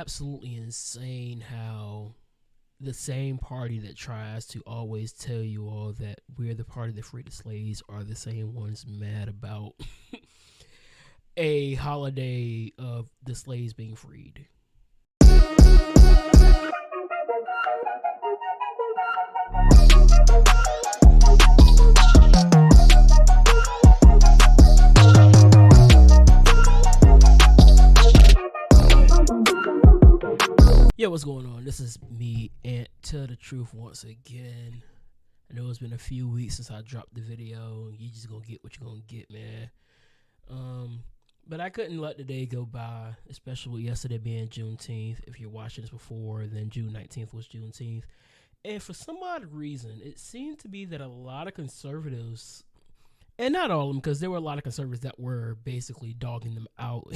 absolutely insane how the same party that tries to always tell you all that we're the party that freed the slaves are the same ones mad about a holiday of the slaves being freed. Yeah, what's going on? This is me, and Tell the Truth once again. I know it's been a few weeks since I dropped the video. You just gonna get what you're gonna get, man. But I couldn't let the day go by, especially with yesterday being Juneteenth. If you're watching this before, then June 19th was Juneteenth. And for some odd reason, it seemed to be that a lot of conservatives, and not all of them, because there were a lot of conservatives that were basically dogging them out.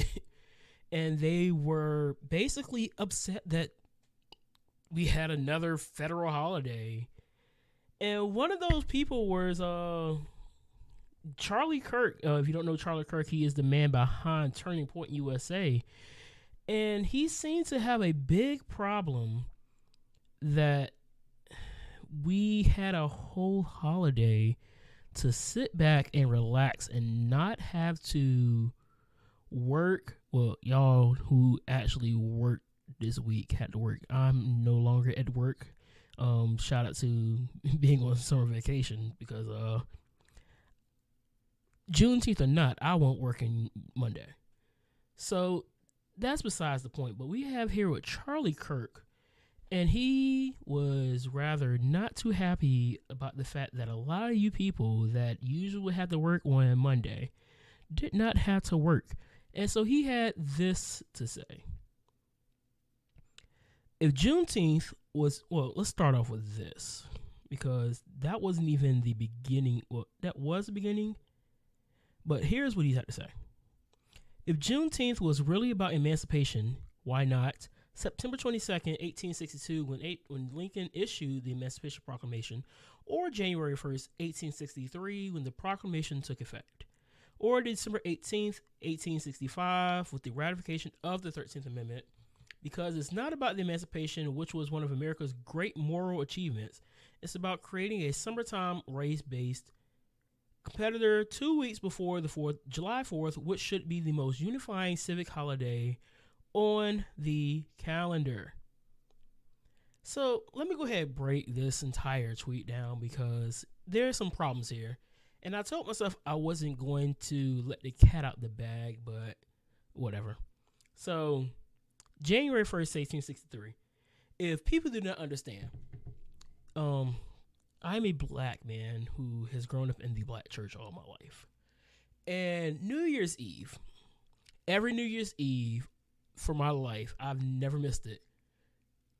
And they were basically upset that we had another federal holiday. And one of those people was Charlie Kirk. If you don't know Charlie Kirk, he is the man behind Turning Point USA. And he seems to have a big problem that we had a whole holiday to sit back and relax and not have to work. Well, y'all who actually worked this week had to work. I'm no longer at work. Shout out to being on summer vacation because Juneteenth or not, I won't work in Monday. So that's besides the point. But we have here with Charlie Kirk, and he was rather not too happy about the fact that a lot of you people that usually have to work on Monday did not have to work. And so he had this to say. If Juneteenth was, well, let's start off with this, because that wasn't even the beginning. Well, that was the beginning, but here's what he had to say. If Juneteenth was really about emancipation, why not September 22nd, 1862, when Lincoln issued the Emancipation Proclamation, or January 1st, 1863, when the proclamation took effect? Or December 18th, 1865, with the ratification of the 13th Amendment, because it's not about the emancipation, which was one of America's great moral achievements. It's about creating a summertime race-based competitor 2 weeks before the July 4th, which should be the most unifying civic holiday on the calendar. So let me go ahead and break this entire tweet down because there are some problems here. And I told myself I wasn't going to let the cat out the bag, but whatever. So, January 1st, 1863. If people do not understand, I'm a black man who has grown up in the black church all my life. And New Year's Eve, every New Year's Eve for my life, I've never missed it.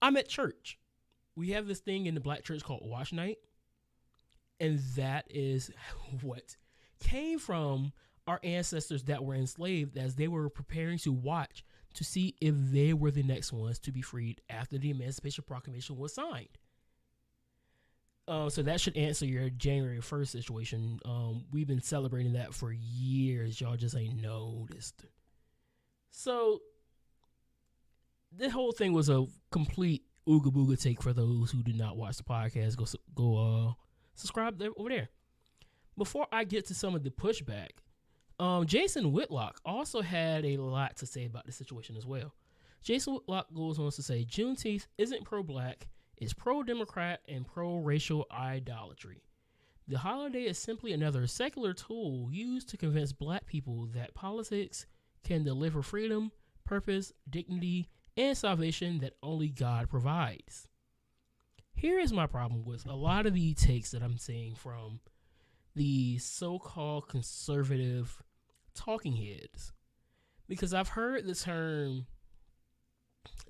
I'm at church. We have this thing in the black church called Watch Night. And that is what came from our ancestors that were enslaved as they were preparing to watch to see if they were the next ones to be freed after the Emancipation Proclamation was signed. So that should answer your January 1st situation. We've been celebrating that for years. Y'all just ain't noticed. So the whole thing was a complete ooga booga take for those who did not watch the podcast. Go subscribe over there. Before I get to some of the pushback, Jason Whitlock also had a lot to say about the situation as well. Jason Whitlock goes on to say, Juneteenth isn't pro-black, it's pro-democrat and pro-racial idolatry. The holiday is simply another secular tool used to convince black people that politics can deliver freedom, purpose, dignity, and salvation that only God provides. Here is my problem with a lot of the takes that I'm seeing from the so-called conservative talking heads, because I've heard the term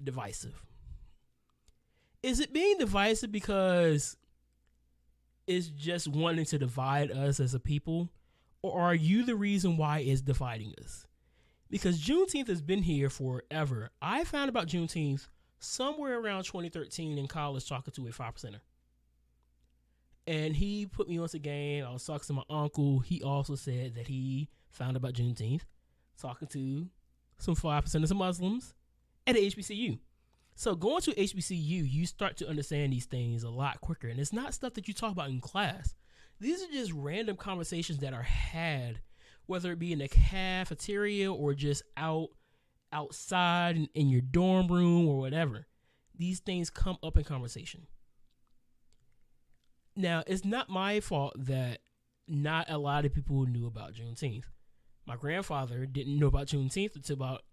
divisive. Is it being divisive because it's just wanting to divide us as a people, or are you the reason why it's dividing us? Because Juneteenth has been here forever. I found about Juneteenth somewhere around 2013 in college talking to a 5%er. And he put me on the game. I was talking to my uncle. He also said that he found about Juneteenth talking to some 5%ers of Muslims at a HBCU. So going to HBCU, you start to understand these things a lot quicker. And it's not stuff that you talk about in class. These are just random conversations that are had, whether it be in the cafeteria or just outside in your dorm room or whatever. These things come up in conversation. Now, it's not my fault that not a lot of people knew about Juneteenth. My grandfather didn't know about Juneteenth until about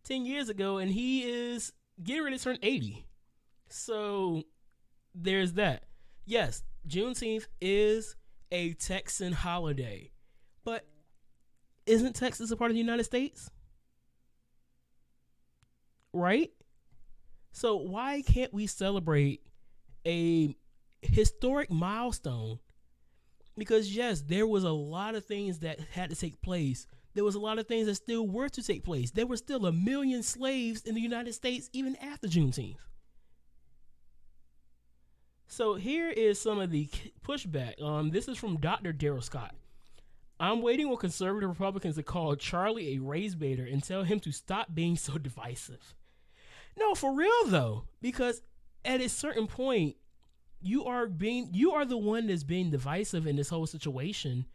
10 years ago, and he is getting ready to turn 80. So there's that. Yes, Juneteenth is a Texan holiday, but isn't Texas a part of the United States? Right? So why can't we celebrate a historic milestone? Because yes, there was a lot of things that had to take place. There was a lot of things that still were to take place. There were still 1 million slaves in the United States even after Juneteenth. So here is some of the pushback. This is from Dr. Darrell Scott. I'm waiting on conservative Republicans to call Charlie a race baiter and tell him to stop being so divisive. No, for real though, because at a certain point, you are the one that's being divisive in this whole situation.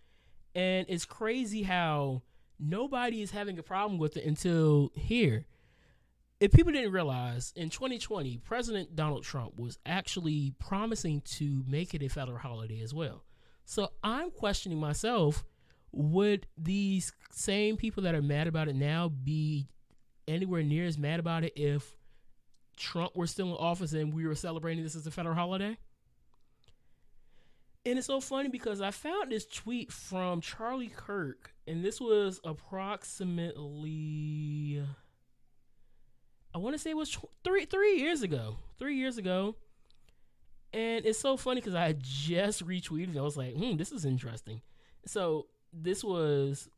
And it's crazy how nobody is having a problem with it until here. If people didn't realize, in 2020, President Donald Trump was actually promising to make it a federal holiday as well. So I'm questioning myself, would these same people that are mad about it now be anywhere near as mad about it if Trump were still in office and we were celebrating this as a federal holiday? And it's so funny because I found this tweet from Charlie Kirk, and this was approximately, I want to say it was three years ago. 3 years ago. And it's so funny because I had just retweeted it. I was like, this is interesting. So this was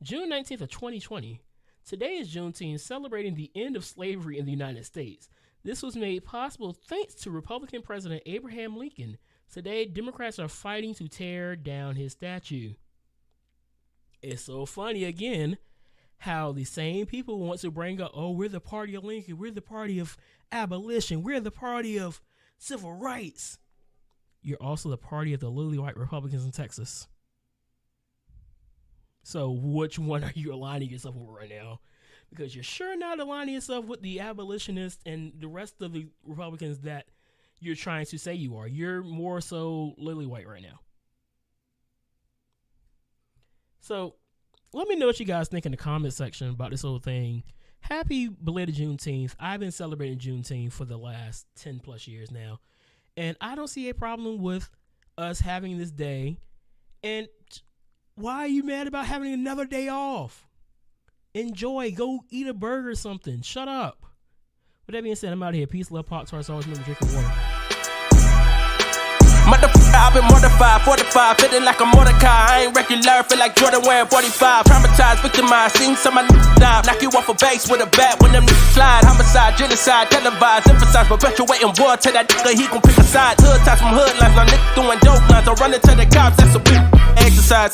June 19th of 2020. Today is Juneteenth, celebrating the end of slavery in the United States. This was made possible thanks to Republican President Abraham Lincoln. Today, Democrats are fighting to tear down his statue. It's so funny, again, how the same people want to bring up, oh, we're the party of Lincoln, we're the party of abolition, we're the party of civil rights. You're also the party of the lily white Republicans in Texas. So which one are you aligning yourself with right now? Because you're sure not aligning yourself with the abolitionists and the rest of the Republicans that you're trying to say you are. You're more so lily white right now. So let me know what you guys think in the comment section about this whole thing. Happy belated Juneteenth. I've been celebrating Juneteenth for the last 10 plus years now. And I don't see a problem with us having this day. And why are you mad about having another day off? Enjoy. Go eat a burger or something. Shut up. With that being said, I'm out of here. Peace, love, pop tarts. Always remember drinking water. Motherfucker, I've been mortified, 45, feeling like a Mordecai. I ain't regular, feel like Jordan wearing 45. Traumatized, victimized, seen some of my die. Knock you off a base with a bat when them niggas slide. Homicide, genocide, televised, emphasize, perpetuating war. Tell that nigga he gon' pick a side. Hood ties from hood lines, now niggas doing dope lines. Don't run into the cops, that's a big exercise.